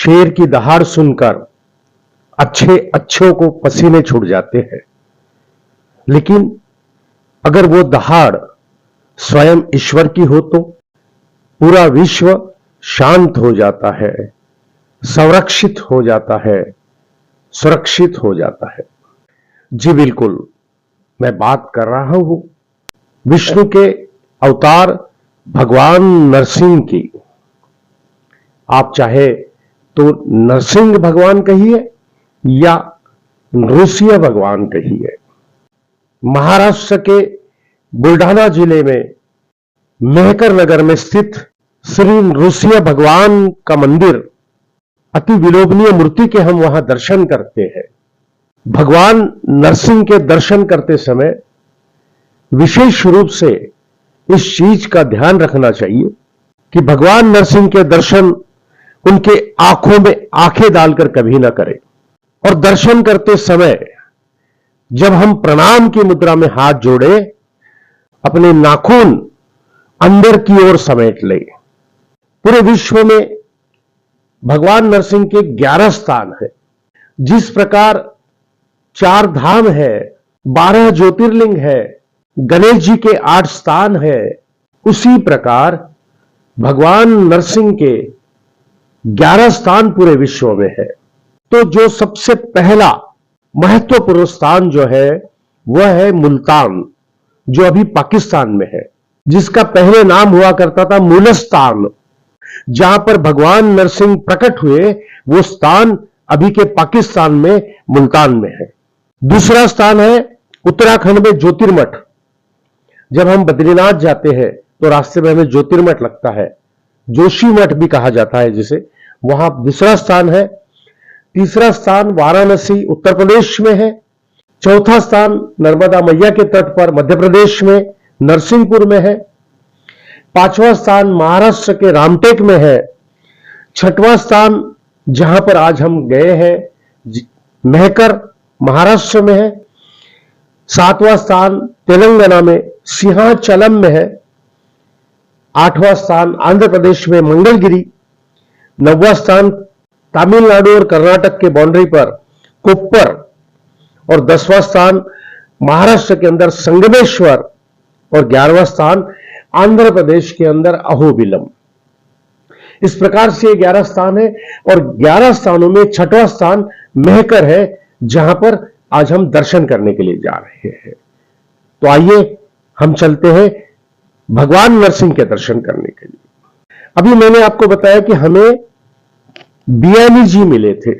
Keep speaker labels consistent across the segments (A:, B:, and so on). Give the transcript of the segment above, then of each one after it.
A: शेर की दहाड़ सुनकर अच्छे अच्छों को पसीने छूट जाते हैं, लेकिन अगर वो दहाड़ स्वयं ईश्वर की हो तो पूरा विश्व शांत हो जाता है, संरक्षित हो जाता है, सुरक्षित हो जाता है। जी बिल्कुल, मैं बात कर रहा हूं विष्णु के अवतार भगवान नरसिंह की। आप चाहे तो नरसिंह भगवान कहिए या नृसिंह भगवान कहिए। महाराष्ट्र के बुल्ढाना जिले में मेहकर नगर में स्थित श्री नृसिंह भगवान का मंदिर अति विलोभनीय मूर्ति के हम वहां दर्शन करते हैं। भगवान नरसिंह के दर्शन करते समय विशेष रूप से इस चीज का ध्यान रखना चाहिए कि भगवान नरसिंह के दर्शन उनके आंखों में आंखें डालकर कभी ना करें। और दर्शन करते समय जब हम प्रणाम की मुद्रा में हाथ जोड़े, अपने नाखून अंदर की ओर समेट ले। पूरे विश्व में भगवान नरसिंह के 11 स्थान है। जिस प्रकार 4 धाम है, 12 ज्योतिर्लिंग है, गणेश जी के 8 स्थान है, उसी प्रकार भगवान नरसिंह के 11 स्थान पूरे विश्व में है। तो जो सबसे पहला महत्वपूर्ण स्थान जो है वह है मुल्तान, जो अभी पाकिस्तान में है, जिसका पहले नाम हुआ करता था मूलस्तान। जहां पर भगवान नरसिंह प्रकट हुए वो स्थान अभी के पाकिस्तान में मुल्तान में है। दूसरा स्थान है उत्तराखंड में ज्योतिर्मठ। जब हम बद्रीनाथ जाते हैं तो रास्ते में हमें ज्योतिर्मठ लगता है, जोशी मठ भी कहा जाता है जिसे, वहां दूसरा स्थान है। तीसरा स्थान वाराणसी उत्तर प्रदेश में है। चौथा स्थान नर्मदा मैया के तट पर मध्य प्रदेश में नरसिंहपुर में है। 5वां स्थान महाराष्ट्र के रामटेक में है। 6वां स्थान जहां पर आज हम गए हैं मेहकर महाराष्ट्र में है। 7वां स्थान तेलंगाना में सिंहाचलम में है। 8वां स्थान आंध्र प्रदेश में मंगलगिरी। 9वां स्थान तमिलनाडु और कर्नाटक के बाउंड्री पर कोप्पर। और 10वां स्थान महाराष्ट्र के अंदर संगमेश्वर। और 11वां स्थान आंध्र प्रदेश के अंदर अहोबिलम। इस प्रकार से 11 स्थान है और 11 स्थानों में 6वां स्थान मेहकर है, जहां पर आज हम दर्शन करने के लिए जा रहे हैं। तो आइए हम चलते हैं भगवान नरसिंह के दर्शन करने के लिए। अभी मैंने आपको बताया कि हमें बियानी जी मिले थे।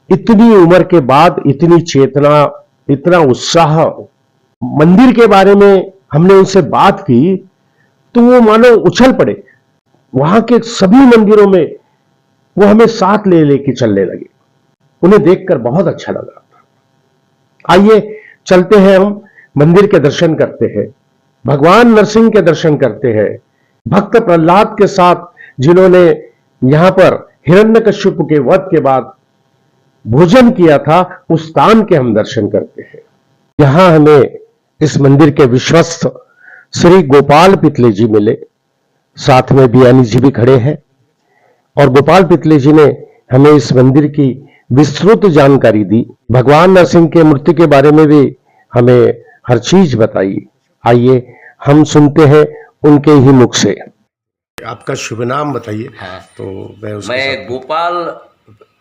A: इतनी उम्र के बाद इतनी चेतना, इतना उत्साह, मंदिर के बारे में हमने उनसे बात की तो वो मानो उछल पड़े। वहां के सभी मंदिरों में वो हमें साथ ले लेके चलने लगे। उन्हें देखकर बहुत अच्छा लगा। आइए चलते हैं, हम मंदिर के दर्शन करते हैं, भगवान नरसिंह के दर्शन करते हैं। भक्त प्रहलाद के साथ जिन्होंने यहां पर हिरण्यकश्यप के वध के बाद भोजन किया था, उस स्थान के हम दर्शन करते हैं। यहां हमें इस मंदिर के विश्वस्त श्री गोपाल पितले जी मिले। साथ में बियानी जी भी खड़े हैं और गोपाल पितले जी ने हमें इस मंदिर की विस्तृत जानकारी दी। भगवान नरसिंह के मूर्ति के बारे में भी हमें हर चीज बताई। आइए हम सुनते हैं उनके ही मुख से। आपका शुभ नाम बताइए।
B: हाँ,
A: तो
B: मैं गोपाल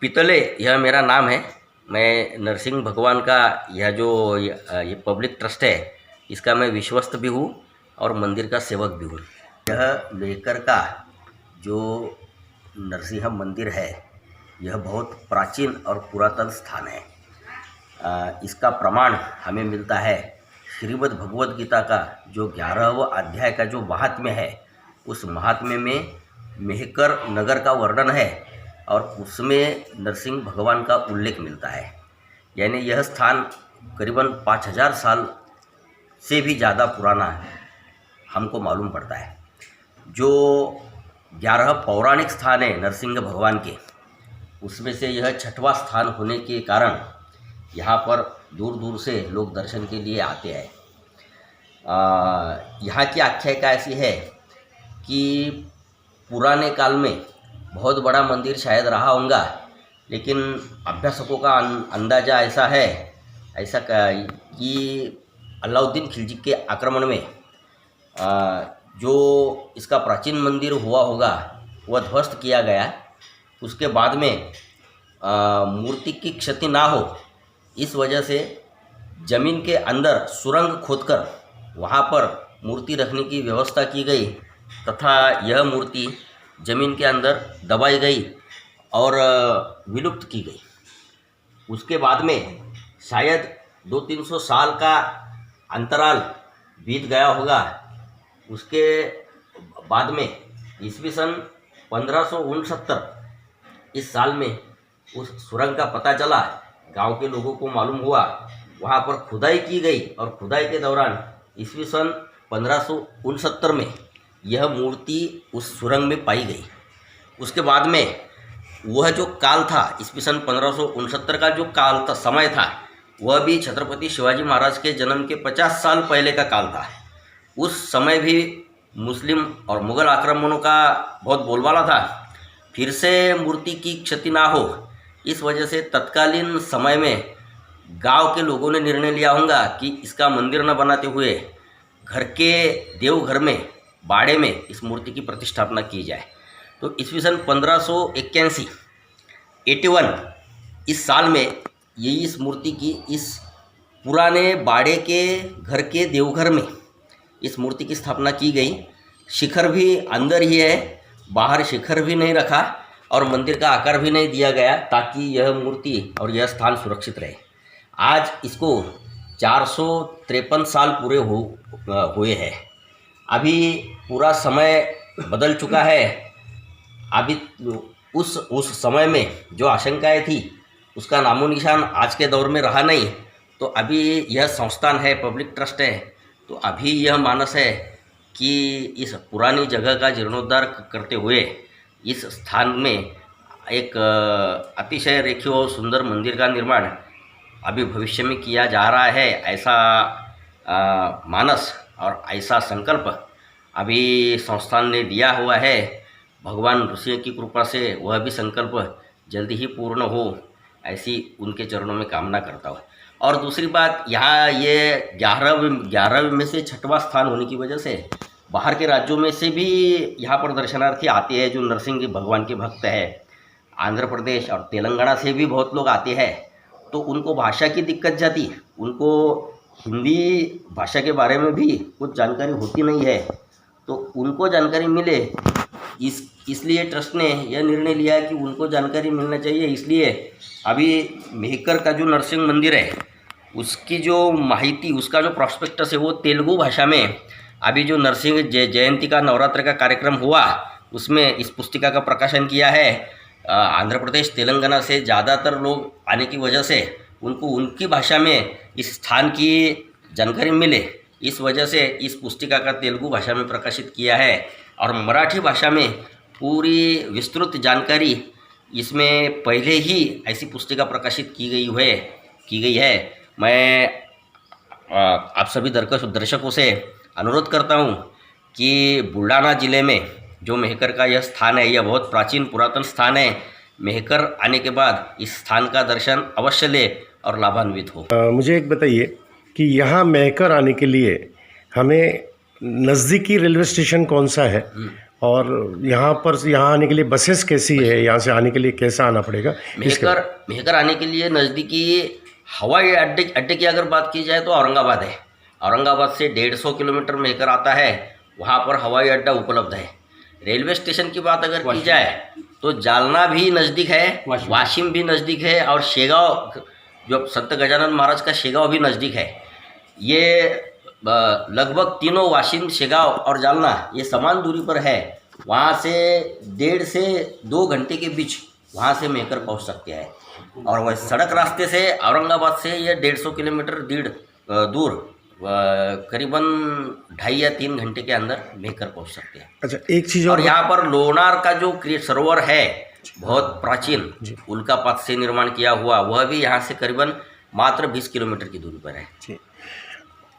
B: पितले, यह मेरा नाम है। मैं नरसिंह भगवान का यह जो ये पब्लिक ट्रस्ट है, इसका मैं विश्वस्त भी हूँ और मंदिर का सेवक भी हूँ। यह मेहकर का जो नरसिंह मंदिर है, यह बहुत प्राचीन और पुरातन स्थान है। इसका प्रमाण हमें मिलता है श्रीमद् भगवद गीता का जो 11वां अध्याय का जो महात्म्य है, उस महात्म्य में मेहकर नगर का वर्णन है और उसमें नरसिंह भगवान का उल्लेख मिलता है। यानी यह स्थान करीबन 5000 साल से भी ज़्यादा पुराना हमको मालूम पड़ता है। जो 11 पौराणिक स्थान है नरसिंह भगवान के, उसमें से यह 6वां स्थान होने के कारण यहाँ पर दूर दूर से लोग दर्शन के लिए आते हैं। यहाँ की आख्यायिका ऐसी है कि पुराने काल में बहुत बड़ा मंदिर शायद रहा होगा, लेकिन अभ्यासकों का अंदाज़ा ऐसा है कि अलाउद्दीन खिलजी के आक्रमण में जो इसका प्राचीन मंदिर हुआ होगा वह ध्वस्त किया गया। उसके बाद में मूर्ति की क्षति ना हो इस वजह से जमीन के अंदर सुरंग खोदकर वहाँ पर मूर्ति रखने की व्यवस्था की गई तथा यह मूर्ति जमीन के अंदर दबाई गई और विलुप्त की गई। उसके बाद में शायद 200-300 साल का अंतराल बीत गया होगा। उसके बाद में ईस्वी सन 1569 इस साल में उस सुरंग का पता चला, गांव के लोगों को मालूम हुआ, वहाँ पर खुदाई की गई और खुदाई के दौरान ईस्वी सन 1569 में यह मूर्ति उस सुरंग में पाई गई। उसके बाद में वह जो काल था, ईस्वी सन 1569 का जो काल था, समय था, वह भी छत्रपति शिवाजी महाराज के जन्म के 50 साल पहले का काल था। उस समय भी मुस्लिम और मुग़ल आक्रमणों का बहुत बोलबाला था। फिर से मूर्ति की क्षति ना हो इस वजह से तत्कालीन समय में गांव के लोगों ने निर्णय लिया होगा कि इसका मंदिर न बनाते हुए घर के देवघर में बाड़े में इस मूर्ति की प्रतिष्ठापना की जाए। तो ईस्वी सन 1581 इस साल में ये इस मूर्ति की इस पुराने बाड़े के घर के देवघर में इस मूर्ति की स्थापना की गई। शिखर भी अंदर ही है, बाहर शिखर भी नहीं रखा और मंदिर का आकार भी नहीं दिया गया ताकि यह मूर्ति और यह स्थान सुरक्षित रहे। आज इसको 453 साल पूरे हुए हैं। अभी पूरा समय बदल चुका है। अभी उस समय में जो आशंकाएं थी उसका नामो निशान आज के दौर में रहा नहीं। तो अभी यह संस्थान है, पब्लिक ट्रस्ट है, तो अभी यह मानस है कि इस पुरानी जगह का जीर्णोद्धार करते हुए इस स्थान में एक अतिशय रेखीय और सुंदर मंदिर का निर्माण अभी भविष्य में किया जा रहा है। ऐसा मानस और ऐसा संकल्प अभी संस्थान ने लिया हुआ है। भगवान ऋषियों की कृपा से वह भी संकल्प जल्दी ही पूर्ण हो, ऐसी उनके चरणों में कामना करता हूँ। और दूसरी बात, यहाँ ये 11 में से 6वां स्थान होने की वजह से बाहर के राज्यों में से भी यहाँ पर दर्शनार्थी आते हैं जो नरसिंह भगवान के भक्त हैं। आंध्र प्रदेश और तेलंगाना से भी बहुत लोग आते हैं। तो उनको भाषा की दिक्कत जाती, उनको हिंदी भाषा के बारे में भी कुछ जानकारी होती नहीं है, तो उनको जानकारी मिले इसलिए ट्रस्ट ने यह निर्णय लिया कि उनको जानकारी मिलना चाहिए। इसलिए अभी मेहकर का जो नरसिंह मंदिर है उसकी जो माहिती, उसका जो प्रॉस्पेक्टस है वो तेलुगु भाषा में अभी जो नरसिंह जयंती का नवरात्र का कार्यक्रम हुआ उसमें इस पुस्तिका का प्रकाशन किया है। आंध्र प्रदेश तेलंगाना से ज़्यादातर लोग आने की वजह से उनको उनकी भाषा में इस स्थान की जानकारी मिले, इस वजह से इस पुस्तिका का तेलुगु भाषा में प्रकाशित किया है। और मराठी भाषा में पूरी विस्तृत जानकारी इसमें पहले ही ऐसी पुस्तिका प्रकाशित की गई है। मैं आप सभी दर्शकों से अनुरोध करता हूँ कि बुल्ढाना जिले में जो मेहकर का यह स्थान है, यह बहुत प्राचीन पुरातन स्थान है। मेहकर आने के बाद इस स्थान का दर्शन अवश्य ले और लाभान्वित हो।
A: मुझे एक बताइए कि यहाँ मेहकर आने के लिए हमें नज़दीकी रेलवे स्टेशन कौन सा है और यहाँ आने के लिए बसेस कैसी है, यहाँ से आने के लिए कैसा आना पड़ेगा?
B: मेहकर आने के लिए नज़दीकी हवाई अड्डे की अगर बात की जाए तो औरंगाबाद है। औरंगाबाद से 150 किलोमीटर मेहकर आता है, वहाँ पर हवाई अड्डा उपलब्ध है। रेलवे स्टेशन की बात अगर की जाए तो जालना भी नज़दीक है, वाशिम भी नज़दीक है और शेगांव, जो संत गजानन महाराज का शेगांव भी नज़दीक है। ये लगभग तीनों, वाशिम, शेगांव और जालना, ये समान दूरी पर है। वहाँ से 1.5 से 2 घंटे के बीच वहाँ से मेहकर पहुँच सकते हैं। और वह सड़क रास्ते से औरंगाबाद से ये 150 किलोमीटर दूर करीबन 2.5 या 3 घंटे के अंदर मेहकर पहुँच सकते हैं।
A: अच्छा, एक चीज़
B: और यहाँ पर लोनार का जो सरोवर है बहुत प्राचीन उल्कापात से निर्माण किया हुआ, वह भी यहाँ से करीबन मात्र 20 किलोमीटर की दूरी पर है।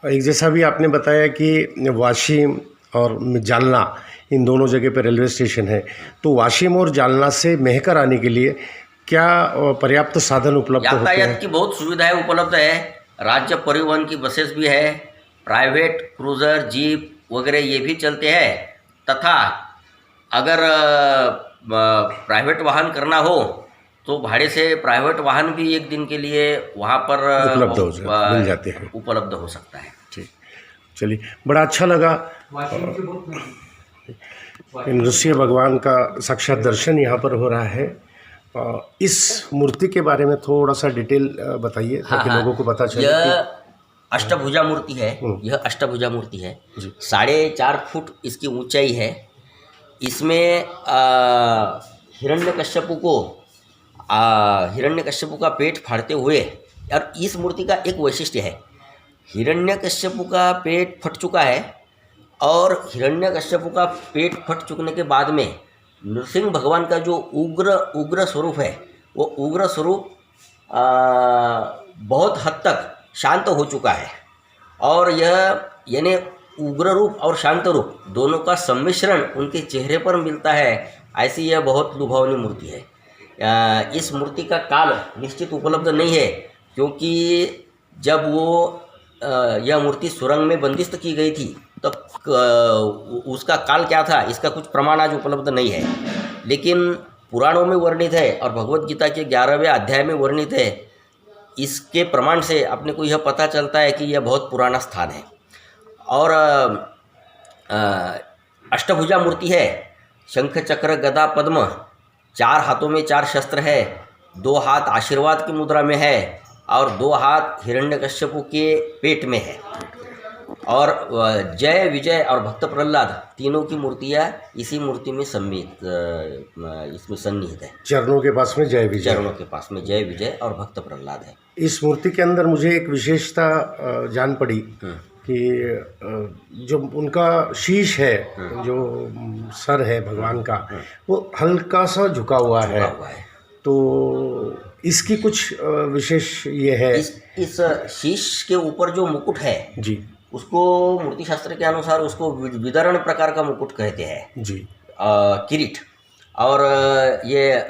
A: एक जैसा भी आपने बताया कि वाशिम और जालना, इन दोनों जगह पे रेलवे स्टेशन है, तो वाशिम और जालना से मेहकर आने के लिए क्या पर्याप्त साधन उपलब्ध होते
B: यातायात
A: हैं?
B: की बहुत सुविधाएं उपलब्ध है। राज्य परिवहन की बसेस भी है, प्राइवेट क्रूज़र जीप वगैरह ये भी चलते हैं, तथा अगर प्राइवेट वाहन करना हो तो भाड़े से प्राइवेट वाहन भी एक दिन के लिए वहाँ पर
A: मिल जाते हैं।
B: उपलब्ध हो सकता है।
A: ठीक, चलिए, बड़ा अच्छा लगा। नृसिंह भगवान का साक्षात दर्शन यहाँ पर हो रहा है। इस मूर्ति के बारे में थोड़ा सा डिटेल बताइए ताकि लोगों को पता चले।
B: यह अष्टभुजा मूर्ति है। यह अष्टभुजा मूर्ति है। 4.5 फुट इसकी ऊंचाई है। इसमें हिरण्यकश्यपु का पेट फाड़ते हुए, और इस मूर्ति का एक वैशिष्ट्य है, हिरण्यकश्यपु का पेट फट चुका है और हिरण्यकश्यपु का पेट फट चुकने के बाद में नृसिंह भगवान का जो उग्र स्वरूप है, वो उग्र स्वरूप बहुत हद तक शांत हो चुका है। और यह यानी उग्र रूप और शांत रूप दोनों का सम्मिश्रण उनके चेहरे पर मिलता है। ऐसी यह बहुत लुभावनी मूर्ति है। इस मूर्ति का काल निश्चित उपलब्ध नहीं है, क्योंकि जब वो यह मूर्ति सुरंग में बंदिस्त की गई थी तब उसका काल क्या था इसका कुछ प्रमाण आज उपलब्ध नहीं है। लेकिन पुराणों में वर्णित है और भगवत गीता के 11वें अध्याय में वर्णित है। इसके प्रमाण से अपने को यह पता चलता है कि यह बहुत पुराना स्थान है। और अष्टभुजा मूर्ति है। शंख चक्र गदा पद्म, 4 हाथों में 4 शस्त्र है, 2 हाथ आशीर्वाद की मुद्रा में है और 2 हाथ हिरण्यकश्यपु के पेट में है। और जय विजय और भक्त प्रहलाद तीनों की मूर्तियाँ इसी मूर्ति में इसमें सन्निहित है।
A: चरणों के पास में जय विजय,
B: चरणों के पास में जय विजय और भक्त प्रहलाद है।
A: इस मूर्ति के अंदर मुझे एक विशेषता जान पड़ी कि जो उनका शीश है, जो सर है भगवान का, वो हल्का सा झुका हुआ है। तो इसकी कुछ विशेष ये है,
B: इस शीश के ऊपर जो मुकुट है
A: जी, उसको
B: मूर्ति शास्त्र के अनुसार उसको विदरण प्रकार का मुकुट कहते हैं
A: जी,
B: किरीट। और ये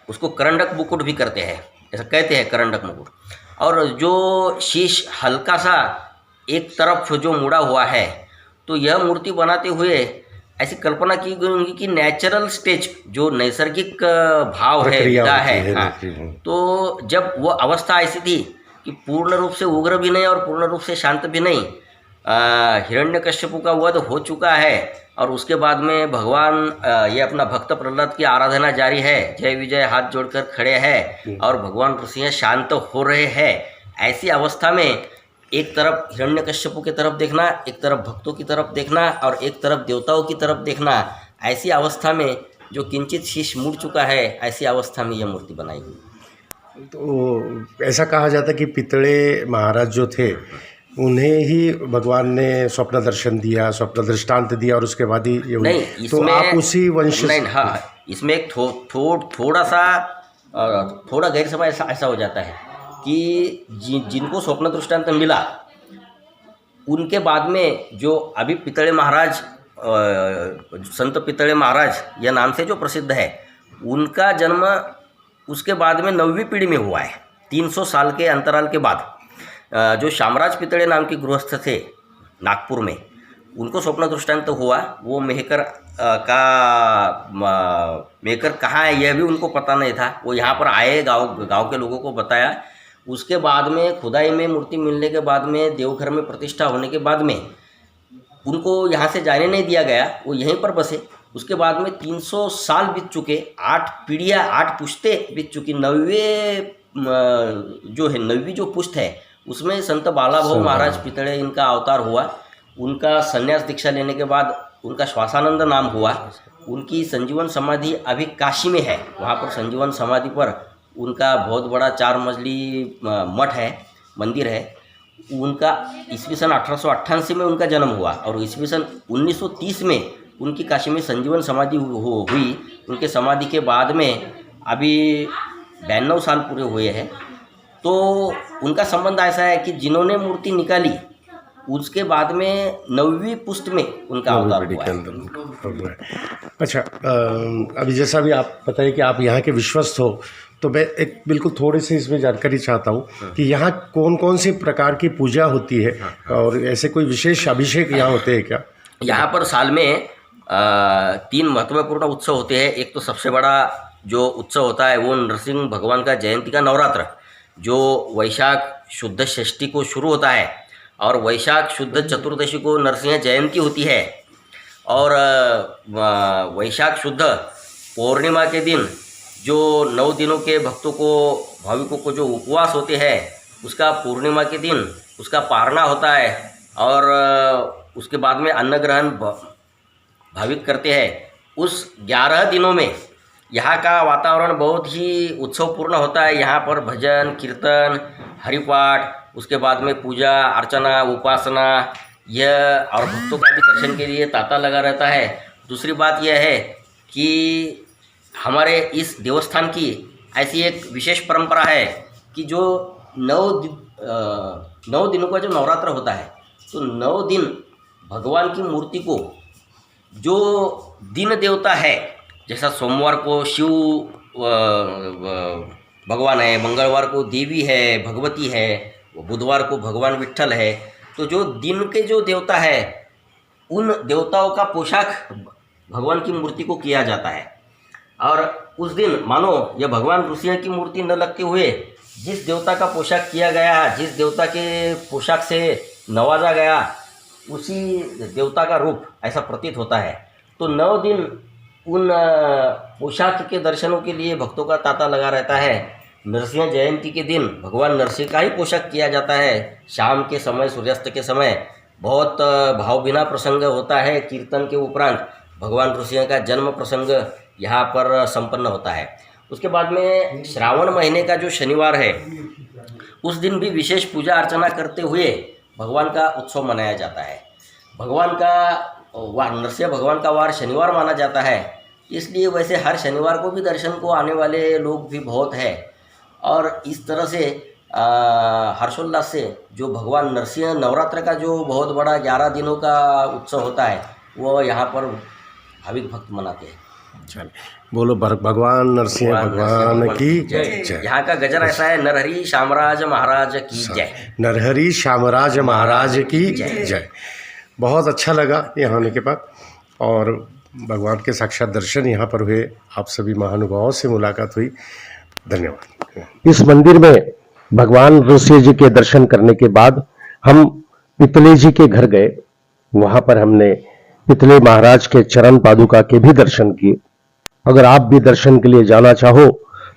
B: उसको करंडक मुकुट भी करते हैं, ऐसा कहते हैं करंडक मुकुट। और जो शीश हल्का सा एक तरफ जो मुड़ा हुआ है, तो यह मूर्ति बनाते हुए ऐसी कल्पना की गई होगी कि नेचुरल स्टेज जो नैसर्गिक भाव है, विधा है, हाँ, तो जब वो अवस्था ऐसी थी कि पूर्ण रूप से उग्र भी नहीं और पूर्ण रूप से शांत भी नहीं, हिरण्यकश्यपु का वध हो चुका है और उसके बाद में भगवान ये अपना भक्त प्रहलाद की आराधना जारी है, जय विजय हाथ जोड़कर खड़े हैं और भगवान नृसिंह शांत हो रहे हैं। ऐसी अवस्था में एक तरफ हिरण्यकश्यपु की तरफ देखना, एक तरफ भक्तों की तरफ देखना और एक तरफ देवताओं की तरफ देखना, ऐसी अवस्था में जो किंचित शीश मुड़ चुका है, ऐसी अवस्था में यह मूर्ति बनाई हुई।
A: तो ऐसा कहा जाता है कि पितड़े महाराज जो थे उन्हें ही भगवान ने स्वप्न दर्शन दिया, स्वप्न दृष्टांत दिया और उसके बाद ही ये
B: नहीं,
A: तो आप उसी वंश
B: नहीं, हाँ, इसमें एक थोड़ा गैर समझ ऐसा हो जाता है कि जिनको स्वप्न दृष्टांत मिला उनके बाद में जो अभी पितड़े महाराज, संत पितड़े महाराज या नाम से जो प्रसिद्ध है, उनका जन्म उसके बाद में 9वीं पीढ़ी में हुआ है, 300 साल के अंतराल के बाद। जो शामराज पितड़े नाम के गृहस्थ थे नागपुर में, उनको स्वप्न दृष्टांत हुआ। वो मेहकर कहाँ है यह भी उनको पता नहीं था। वो यहाँ पर आए, गांव के लोगों को बताया। उसके बाद में खुदाई में मूर्ति मिलने के बाद में, देवघर में प्रतिष्ठा होने के बाद में उनको यहाँ से जाने नहीं दिया गया, वो यहीं पर बसे। उसके बाद में 300 साल बीत चुके, 8 पीढ़ियाँ, 8 पुश्ते बीत चुकी। 9वीं जो पुश्त है उसमें संत बालाभाऊ महाराज पितड़े इनका अवतार हुआ। उनका संन्यास दीक्षा लेने के बाद उनका श्वासानंद नाम हुआ। उनकी संजीवन समाधि अभी काशी में है। वहाँ पर संजीवन समाधि पर उनका बहुत बड़ा 4 मंजिली मठ है, मंदिर है। उनका ईस्वीसन 1888 में उनका जन्म हुआ और ईस्वीसन 1930 में उनकी काशी में संजीवन समाधि हुई। उनके समाधि के बाद में अभी 92 साल पूरे हुए हैं। तो उनका संबंध ऐसा है कि जिन्होंने मूर्ति निकाली उसके बाद में 9वीं पुष्ट में उनका अवतार
C: पीढ़ी
B: हुआ
C: के
B: है।
C: अंदर। अच्छा, अभी जैसा भी आप बताइए कि आप यहाँ के विश्वस्त हो, तो मैं एक बिल्कुल थोड़ी सी इसमें जानकारी चाहता हूँ कि यहाँ कौन कौन सी प्रकार की पूजा होती है और ऐसे कोई विशेष अभिषेक यहाँ होते हैं क्या?
B: यहाँ पर साल में 3 महत्वपूर्ण उत्सव होते हैं। एक तो सबसे बड़ा जो उत्सव होता है वो नरसिंह भगवान का जयंती का नवरात्र, जो वैशाख शुद्ध षष्ठी को शुरू होता है और वैशाख शुद्ध चतुर्दशी को नरसिंह जयंती होती है। और वैशाख शुद्ध पूर्णिमा के दिन जो 9 दिनों के भक्तों को, भाविकों को जो उपवास होते हैं, उसका पूर्णिमा के दिन उसका पारना होता है और उसके बाद में अन्न ग्रहण भाविक करते हैं। उस 11 दिनों में यहाँ का वातावरण बहुत ही उत्सवपूर्ण होता है। यहाँ पर भजन कीर्तन हरिपाठ, उसके बाद में पूजा अर्चना उपासना, यह और भक्तों का भी दर्शन के लिए तांता लगा रहता है। दूसरी बात यह है कि हमारे इस देवस्थान की ऐसी एक विशेष परंपरा है कि जो 9 दिनों का जो नवरात्र होता है, तो 9 दिन भगवान की मूर्ति को जो दिन देवता है, जैसा सोमवार को शिव भगवान है, मंगलवार को देवी है भगवती है, बुधवार को भगवान विट्ठल है, तो जो दिन के जो देवता है उन देवताओं का पोशाक भगवान की मूर्ति को किया जाता है। और उस दिन मानो यह भगवान ऋषि की मूर्ति न लगते हुए जिस देवता का पोशाक किया गया, जिस देवता के पोशाक से नवाजा गया, उसी देवता का रूप ऐसा प्रतीत होता है। तो 9 दिन उन पोशाक के दर्शनों के लिए भक्तों का तांता लगा रहता है। नरसिंह जयंती के दिन भगवान नरसिंह का ही पोशाक किया जाता है। शाम के समय, सूर्यास्त के समय बहुत भावभीना प्रसंग होता है। कीर्तन के उपरांत भगवान ऋषि का जन्म प्रसंग यहाँ पर संपन्न होता है। उसके बाद में श्रावण महीने का जो शनिवार है, उस दिन भी विशेष पूजा अर्चना करते हुए भगवान का उत्सव मनाया जाता है। भगवान का वार, नरसिंह भगवान का वार शनिवार माना जाता है, इसलिए वैसे हर शनिवार को भी दर्शन को आने वाले लोग भी बहुत हैं। और इस तरह से हर्षोल्लास से जो भगवान नरसिंह नवरात्र का जो बहुत बड़ा 11 दिनों का उत्सव होता है, वो यहाँ पर भाविक भक्त मनाते हैं।
C: चलिए, बोलो भगवान नरसिंह भगवान की जय।
B: यहाँ का गजर ऐसा है, नरहरि शामराज महाराज की जय।
C: नरहरि शामराज महाराज की जय। बहुत अच्छा लगा यहाँ आने के बाद और भगवान के साक्षात दर्शन यहाँ पर हुए, आप सभी महानुभावों से मुलाकात हुई। धन्यवाद।
A: इस मंदिर में भगवान ऋषि जी के दर्शन करने के बाद हम पितले जी के घर गए। वहां पर हमने पितले महाराज के चरण पादुका के भी दर्शन किए। अगर आप भी दर्शन के लिए जाना चाहो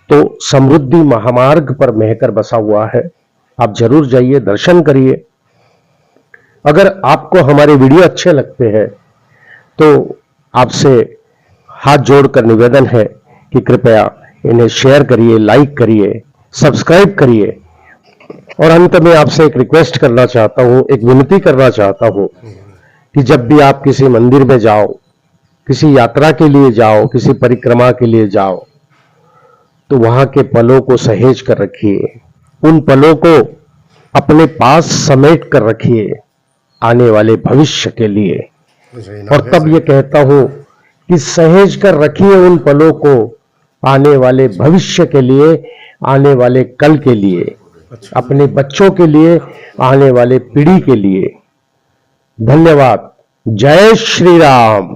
A: तो समृद्धि महामार्ग पर मेहकर बसा हुआ है, आप जरूर जाइए, दर्शन करिए। अगर आपको हमारे वीडियो अच्छे लगते हैं तो आपसे हाथ जोड़कर निवेदन है कि कृपया इन्हें शेयर करिए, लाइक करिए, सब्सक्राइब करिए। और अंत में आपसे एक रिक्वेस्ट करना चाहता हूं, एक विनती करना चाहता हूं कि जब भी आप किसी मंदिर में जाओ, किसी यात्रा के लिए जाओ, किसी परिक्रमा के लिए जाओ, तो वहां के पलों को सहेज कर रखिए, उन पलों को अपने पास समेट कर रखिए आने वाले भविष्य के लिए। और तब ये कहता हूं कि सहेज कर रखिए उन पलों को आने वाले भविष्य के लिए, आने वाले कल के लिए, अपने बच्चों के लिए, आने वाले पीढ़ी के लिए। धन्यवाद। जय श्री राम।